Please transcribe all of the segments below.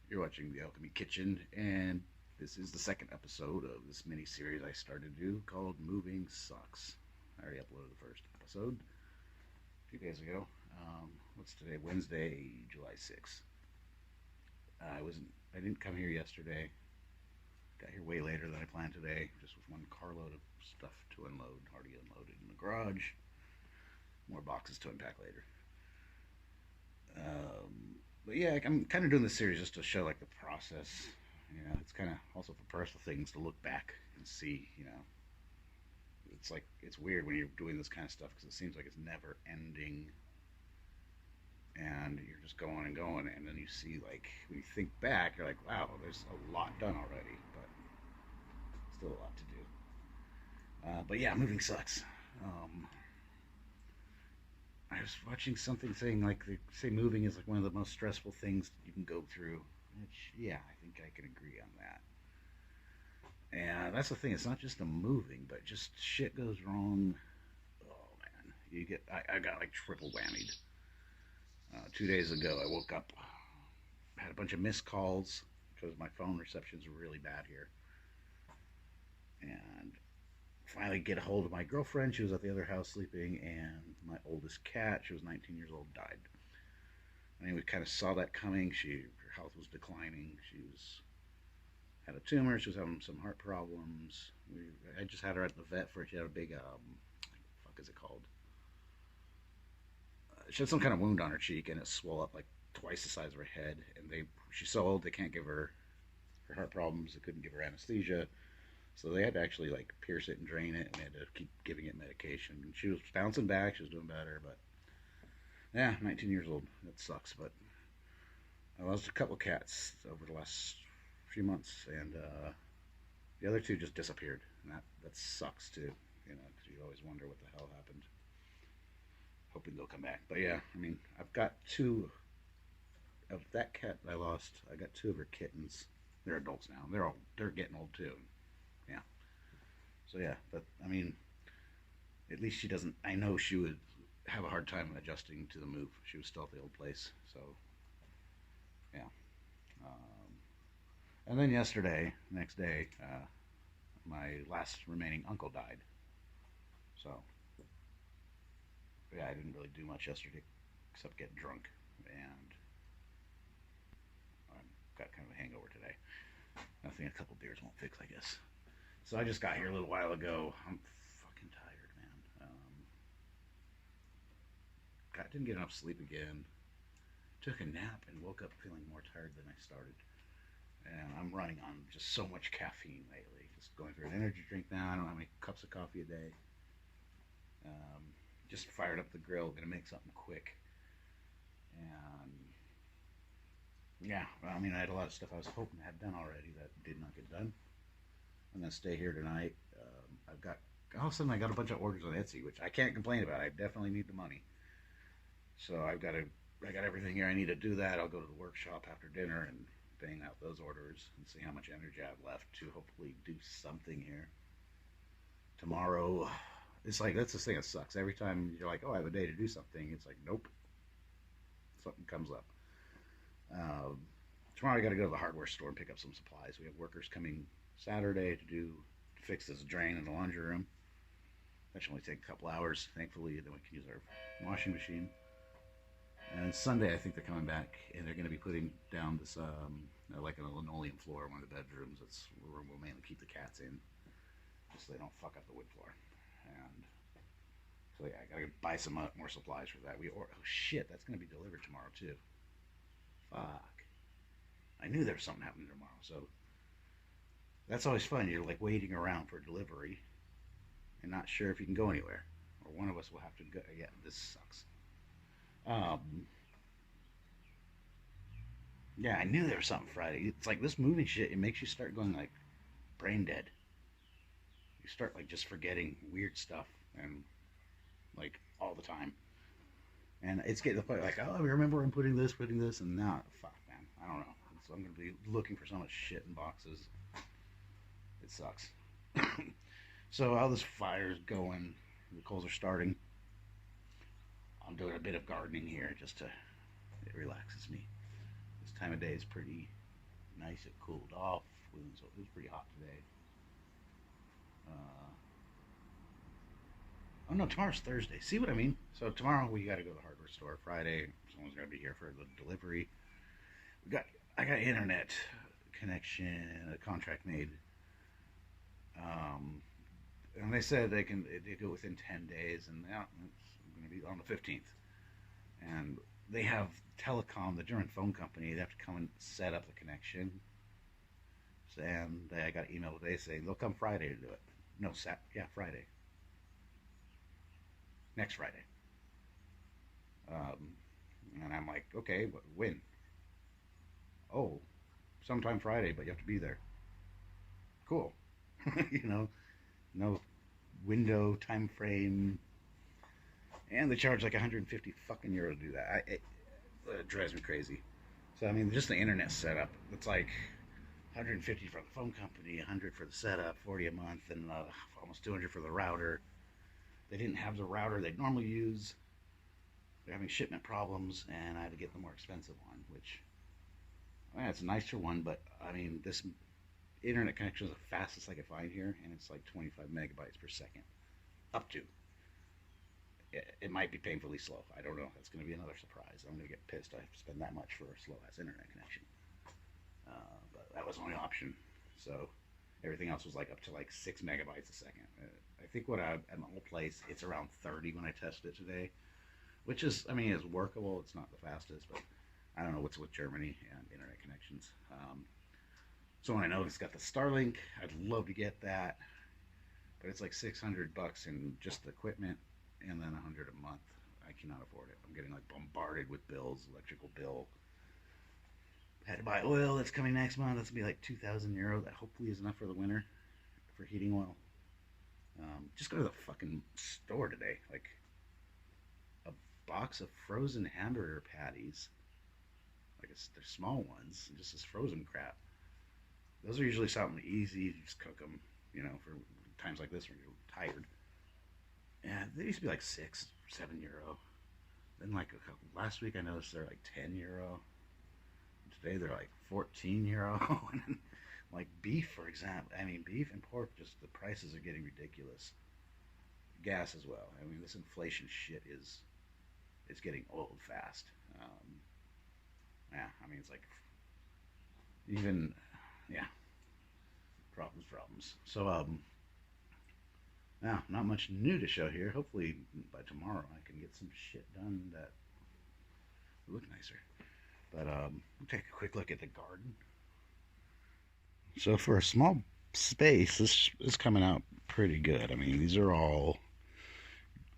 You're watching The Alchemy Kitchen, and this is the second episode of this mini series I started to do called Moving Sucks. I already uploaded the first episode a few days ago. What's today? Wednesday, July 6th. I wasn't. I didn't come here yesterday. Got here way later than I planned today, just with one carload of stuff to unload, already unloaded in the garage. More boxes to unpack later. But yeah, I'm kind of doing this series just to show like the process. It's kind of also for personal things to look back and see. It's like it's weird when you're doing this kind of stuff because it seems like it's never ending, and you're just going and going, and then you see like when you think back, you're like, wow, there's a lot done already, but still a lot to do. But yeah, moving sucks. Um, I was watching something saying like they say moving is like one of the most stressful things you can go through. Which, yeah, I think I can agree on that. And that's the thing. It's not just the moving, but just shit goes wrong. Oh man, I got like triple whammied. 2 days ago, I woke up, had a bunch of missed calls because my phone reception's really bad here, and finally get a hold of my girlfriend. She was at the other house sleeping, and my oldest cat, she was 19 years old, died. I mean, we kind of saw that coming. Her health was declining. She was had a tumor. She was having some heart problems. I just had her at the vet for it. She had a big fuck is it called? She had some kind of wound on her cheek, and it swelled up like twice the size of her head. And she's so old they can't give her heart problems. They couldn't give her anesthesia, so they had to actually like pierce it and drain it, and they had to keep giving it medication. And she was bouncing back. She was doing better, but yeah, 19 years old. That sucks. But I lost a couple cats over the last few months, and the other two just disappeared, and that sucks too. You always wonder what the hell happened. Hoping they'll come back. But yeah, I mean, I've got two of that cat I lost. I got two of her kittens. They're adults now. They're getting old too. Yeah. So yeah, but I mean, at least she doesn't. I know she would have a hard time adjusting to the move. She was still at the old place. So yeah. Um, and then yesterday, next day, my last remaining uncle died. So yeah, I didn't really do much yesterday except get drunk, and I've got kind of a hangover today. Nothing a couple beers won't fix, I guess. So I just got here a little while ago. I'm fucking tired, man. Didn't get enough sleep again. Took a nap and woke up feeling more tired than I started. And I'm running on just so much caffeine lately. Just going through an energy drink now. I don't know how many cups of coffee a day. Um, just fired up the grill. Gonna make something quick. And yeah, well, I mean, I had a lot of stuff I was hoping to have done already that did not get done. I'm gonna stay here tonight. I've got all of a sudden I got a bunch of orders on Etsy, which I can't complain about. I definitely need the money, so I got everything here I need to do that. I'll go to the workshop after dinner and bang out those orders and see how much energy I have left to hopefully do something here tomorrow. It's like that's the thing that sucks. Every time you're like, oh, I have a day to do something, it's like, nope, something comes up. Um, Tomorrow I got to go to the hardware store and pick up some supplies. We have workers coming Saturday to fix this drain in the laundry room. That should only take a couple hours, thankfully. Then we can use our washing machine. And Sunday, I think they're coming back, and they're going to be putting down this like a linoleum floor in one of the bedrooms. That's where we'll mainly keep the cats in, just so they don't fuck up the wood floor. And so yeah, I gotta buy some more supplies for that. Oh shit, that's gonna be delivered tomorrow too. Fuck, I knew there was something happening tomorrow. So that's always fun. You're like waiting around for delivery and not sure if you can go anywhere, or one of us will have to go. Yeah, this sucks. Um, yeah, I knew there was something Friday. It's like this movie shit. It makes you start going like brain dead. You start like just forgetting weird stuff and like all the time. And it's getting to the point like, oh, I remember I'm putting this, and now, fuck, man, I don't know. So I'm gonna be looking for so much shit in boxes. It sucks. So all this fire's going, the coals are starting. I'm doing a bit of gardening here just to it relaxes me. This time of day is pretty. nice. It cooled off. It was pretty hot today. Uh, oh no, tomorrow's Thursday. See what I mean? So tomorrow we got to go to the hardware store. Friday, someone's gonna be here for the delivery. We got I got internet connection, a contract made. Um, and they said they go within 10 days, and yeah, it's going to be on the 15th. And they have Telecom, the German phone company. They have to come and set up the connection. And I got an email today saying they'll come Friday to do it. No, Friday. Next Friday. Um, and I'm like, okay, when? Oh, sometime Friday, but you have to be there. Cool. you know, no window time frame, and they charge like 150 fucking euro to do that. It drives me crazy. So I mean, just the internet setup. It's like 150 for the phone company, 100 for the setup, 40 a month, and almost 200 for the router. They didn't have the router they'd normally use. They're having shipment problems, and I had to get the more expensive one, which, well, it's a nicer one, but I mean, this internet connection is the fastest I could find here, and it's like 25 megabytes per second. Up to. It might be painfully slow. I don't know. That's going to be another surprise. I'm going to get pissed I have to spend that much for a slow ass internet connection. But that was the only option. So everything else was like up to like 6 megabytes a second. I think at my old place, it's around 30 when I tested it today, which is, I mean, it's workable. It's not the fastest, but I don't know what's with Germany and internet connections. So when I know it's got the Starlink, I'd love to get that, but it's like $600 in just the equipment, and then 100 a month. I cannot afford it. I'm getting like bombarded with bills, electrical bill. Had to buy oil that's coming next month. That's gonna be like 2,000 euro. That hopefully is enough for the winter for heating oil. Just go to the fucking store today. Like a box of frozen hamburger patties. Like they're small ones, just this frozen crap. Those are usually something easy. You just cook them, for times like this when you're tired. And they used to be like 6, 7 euro. Then like last week I noticed they're like 10 euro. Today they're like 14 euro. And like beef, for example. I mean, beef and pork, just the prices are getting ridiculous. Gas as well. I mean, this inflation shit it's getting old fast. Yeah, I mean, it's like even, yeah, problems. So, yeah, not much new to show here. Hopefully by tomorrow I can get some shit done that will look nicer. But we'll take a quick look at the garden. So for a small space, this is coming out pretty good. I mean, these are all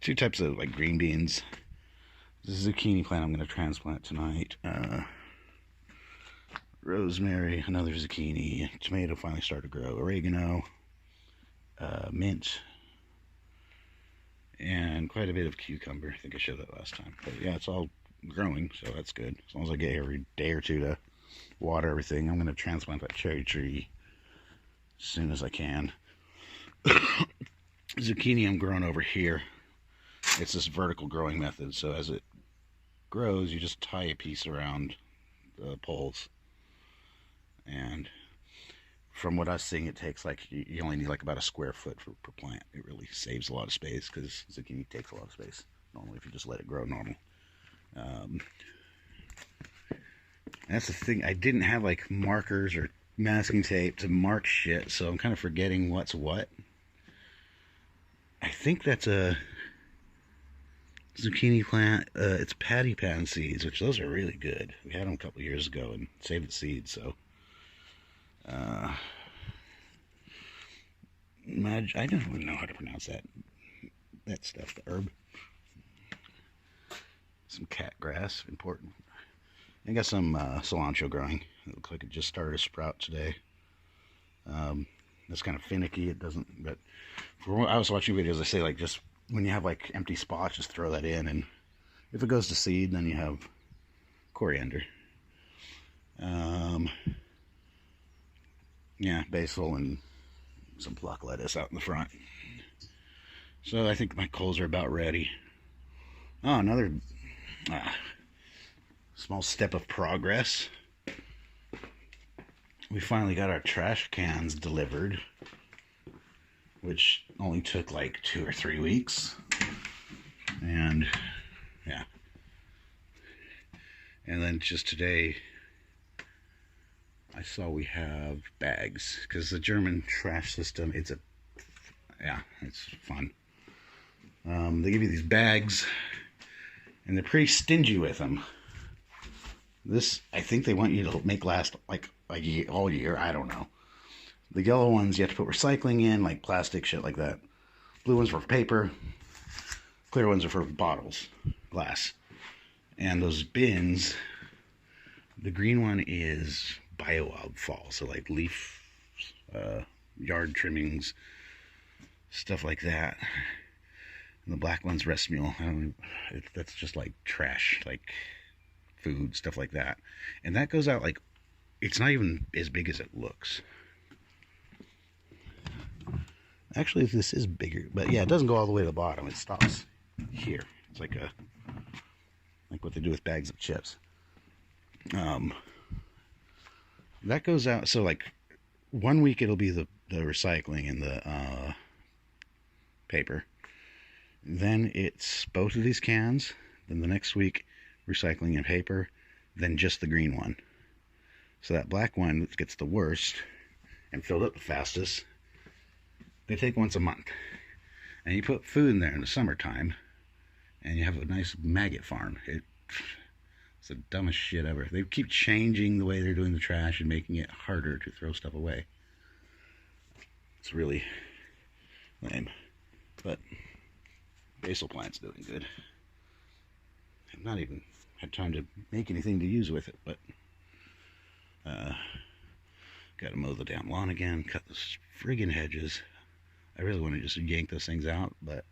two types of like green beans. This is a zucchini plant I'm going to transplant tonight. Rosemary, another zucchini. Tomato finally started to grow. Oregano, mint, and quite a bit of cucumber. I think I showed that last time. But yeah, it's all growing, so that's good. As long as I get here every day or two to water everything. I'm going to transplant that cherry tree as soon as I can. Zucchini I'm growing over here. It's this vertical growing method, so as it grows, you just tie a piece around the poles. And from what I was seeing, it takes like, you only need like about a square foot per plant. It really saves a lot of space because zucchini takes a lot of space normally if you just let it grow normal. That's the thing. I didn't have like markers or masking tape to mark shit, so I'm kind of forgetting what's what. I think that's a zucchini plant. It's patty pan seeds, which those are really good. We had them a couple years ago and saved the seeds, so I don't even know how to pronounce that stuff, the herb. Some cat grass, important. I got some cilantro growing. It looks like it just started to sprout today. It's kind of finicky. It doesn't, but I was watching videos, they say like just when you have like empty spots, just throw that in, and if it goes to seed, then you have coriander. Yeah, basil and some block lettuce out in the front. So I think my coals are about ready. Oh, another small step of progress. we finally got our trash cans delivered, which only took like 2 or 3 weeks. And yeah. And then just today, I saw we have bags, because the German trash system, it's fun. They give you these bags, and they're pretty stingy with them. This, I think they want you to make last like all year. I don't know. The yellow ones you have to put recycling in, like plastic shit like that. Blue ones are for paper. Clear ones are for bottles, glass. And those bins, the green one is biofall, so like leaf, yard trimmings, stuff like that. And the black one's rest mule. That's just like trash, like food, stuff like that. And that goes out like, it's not even as big as it looks. Actually, this is bigger, but yeah, it doesn't go all the way to the bottom. It stops here. It's like what they do with bags of chips. That goes out, so like 1 week it'll be the recycling and the paper. Then it's both of these cans. Then the next week, recycling and paper. Then just the green one. So that black one gets the worst and filled up the fastest. They take once a month. And you put food in there in the summertime, and you have a nice maggot farm. It's the dumbest shit ever. They keep changing the way they're doing the trash and making it harder to throw stuff away. It's really lame. But basil plant's doing good. I've not even had time to make anything to use with it, but got to mow the damn lawn again, cut the friggin' hedges. I really want to just yank those things out, but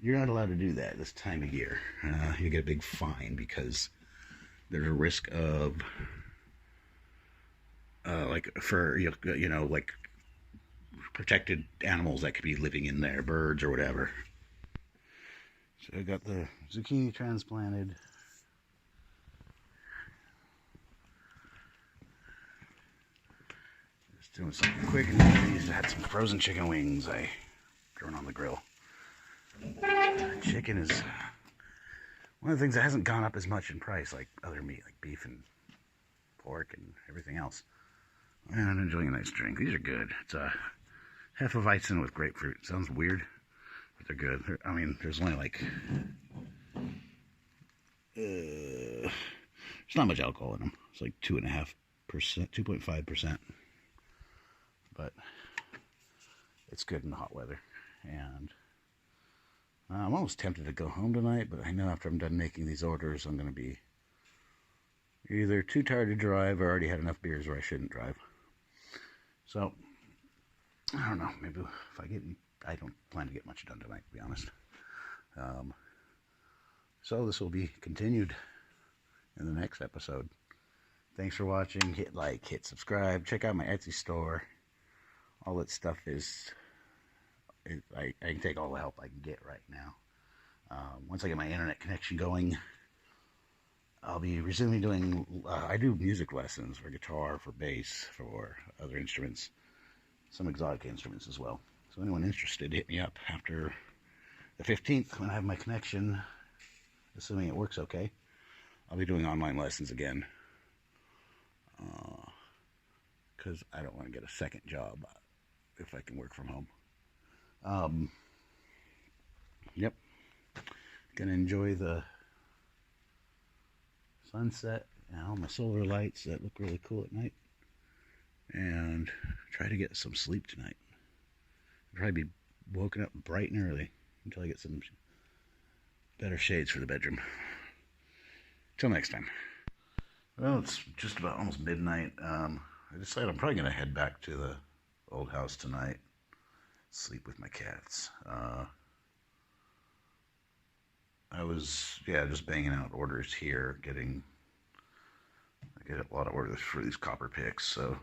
you're not allowed to do that this time of year. You get a big fine because there's a risk of like for like protected animals that could be living in there, birds or whatever. So I got the zucchini transplanted. Just doing something quick, and I had some frozen chicken wings I thrown on the grill. Chicken is one of the things that hasn't gone up as much in price like other meat, like beef and pork and everything else. And I'm enjoying a nice drink. These are good. It's a Hefeweizen with grapefruit. Sounds weird, but they're good. There's only like there's not much alcohol in them. It's like 2.5%, 2.5%, but it's good in the hot weather. And I'm almost tempted to go home tonight, but I know after I'm done making these orders, I'm going to be either too tired to drive or already had enough beers where I shouldn't drive. So, I don't know. Maybe if I don't plan to get much done tonight, to be honest. So this will be continued in the next episode. Thanks for watching. Hit like, hit subscribe. Check out my Etsy store. All that stuff is... I can take all the help I can get right now. Once I get my internet connection going, I'll be resuming doing... I do music lessons for guitar, for bass, for other instruments. Some exotic instruments as well. So anyone interested, hit me up after the 15th when I have my connection, assuming it works okay. I'll be doing online lessons again. Because I don't want to get a second job if I can work from home. Yep. Gonna enjoy the sunset and all my solar lights that look really cool at night. And try to get some sleep tonight. I'll probably be woken up bright and early until I get some better shades for the bedroom. Till next time. Well, it's just about almost midnight. I decided I'm probably going to head back to the old house tonight. Sleep with my cats. I was, just banging out orders here. I get a lot of orders for these copper picks. So,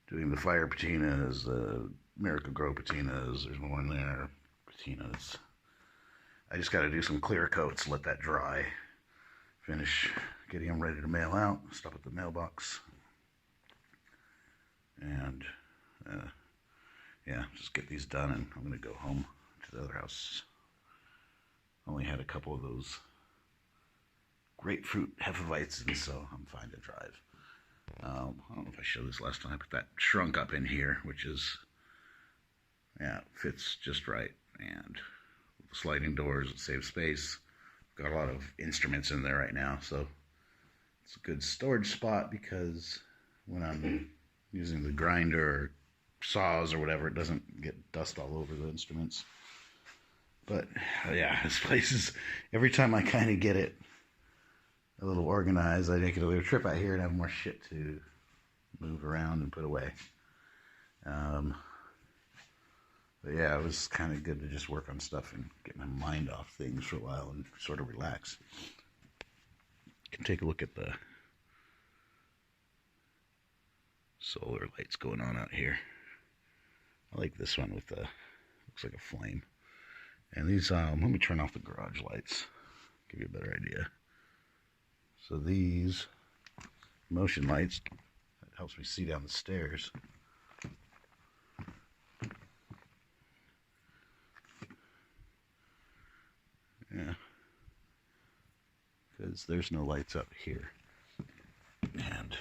doing the fire patinas, the Miracle Grow patinas. There's one there. Patinas. I just got to do some clear coats, let that dry. Finish getting them ready to mail out. Stop at the mailbox. And yeah, just get these done, and I'm gonna go home to the other house. Only had a couple of those grapefruit Hefeweizens, so I'm fine to drive. I don't know if I showed this last time, but that shrunk up in here, which is, yeah, fits just right. And the sliding doors, it saves space. Got a lot of instruments in there right now, so it's a good storage spot, because when I'm using the grinder or saws or whatever, it doesn't get dust all over the instruments. But yeah, this place is, every time I kind of get it a little organized, I take a little trip out here and have more shit to move around and put away. But yeah, it was kind of good to just work on stuff and get my mind off things for a while and sort of relax. You can take a look at the solar lights going on out here. I like this one with the, looks like a flame. And these, let me turn off the garage lights, give you a better idea. So these motion lights, that helps me see down the stairs. Yeah, because there's no lights up here. And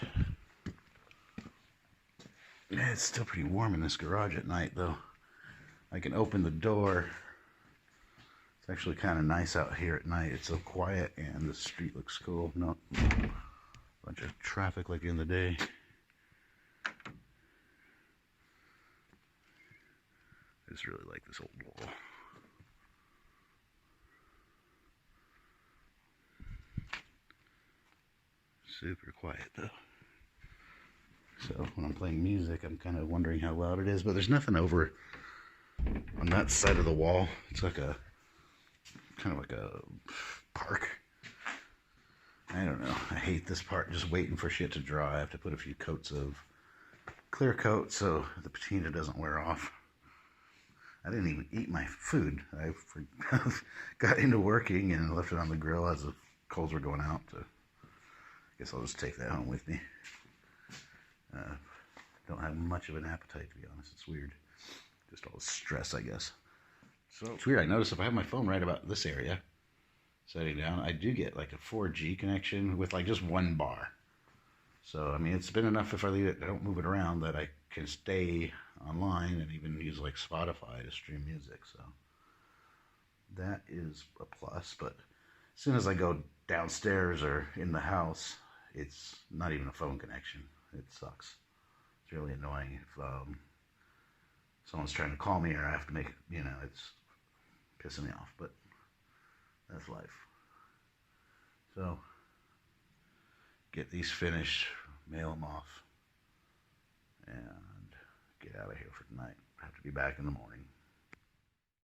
yeah, it's still pretty warm in this garage at night, though. I can open the door. It's actually kind of nice out here at night. It's so quiet, and the street looks cool. Not a bunch of traffic like in the day. I just really like this old wall. Super quiet, though. So when I'm playing music, I'm kind of wondering how loud it is, but there's nothing over on that side of the wall. It's like a kind of like a park. I don't know. I hate this part, just waiting for shit to dry. I have to put a few coats of clear coat so the patina doesn't wear off. I didn't even eat my food. I got into working and left it on the grill as the coals were going out. So I guess I'll just take that home with me. Don't have much of an appetite, to be honest. It's weird. Just all the stress, I guess. So it's weird. I notice if I have my phone right about this area, setting down, I do get like a 4G connection with like just one bar. So, I mean, it's been enough if I leave it, I don't move it around, that I can stay online and even use like Spotify to stream music. So that is a plus. But as soon as I go downstairs or in the house, it's not even a phone connection. It sucks. It's really annoying if someone's trying to call me or I have to make, you know, it's pissing me off, but that's life. So get these finished, mail them off, and get out of here for tonight. I have to be back in the morning.